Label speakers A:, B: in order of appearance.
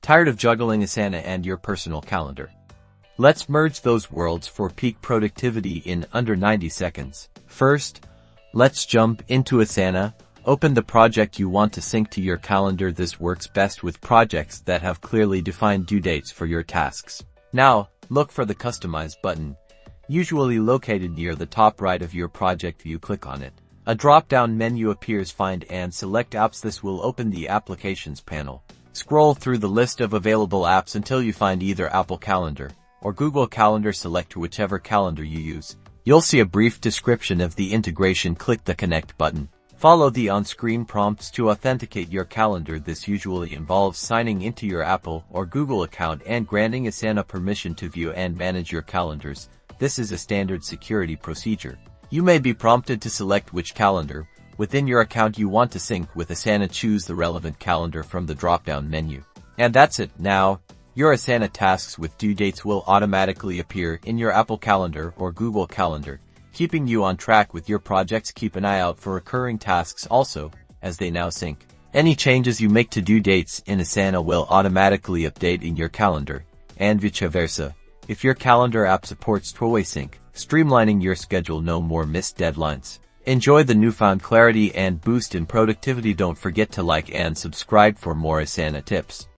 A: Tired of juggling Asana and your personal calendar? Let's merge those worlds for peak productivity in under 90 seconds. First, let's jump into Asana. Open the project you want to sync to your calendar. This works best with projects that have clearly defined due dates for your tasks. Now, look for the Customize button, usually located near the top right of your project view. Click on it. A drop-down menu appears. Find and select apps. This will open the Applications panel. Scroll through the list of available apps until you find either Apple Calendar or Google Calendar. Select whichever calendar you use. You'll see a brief description of the integration. Click the Connect button. Follow the on-screen prompts to authenticate your calendar. This usually involves signing into your Apple or Google account and granting Asana permission to view and manage your calendars. This is a standard security procedure. You may be prompted to select which calendar within your account you want to sync with Asana. Choose the relevant calendar from the drop-down menu. And that's it. Now, your Asana tasks with due dates will automatically appear in your Apple Calendar or Google Calendar, keeping you on track with your projects. Keep an eye out for recurring tasks also, as they now sync. Any changes you make to due dates in Asana will automatically update in your calendar, and vice versa, if your calendar app supports two-way sync, streamlining your schedule. No more missed deadlines. Enjoy the newfound clarity and boost in productivity. Don't forget to like and subscribe for more Asana tips.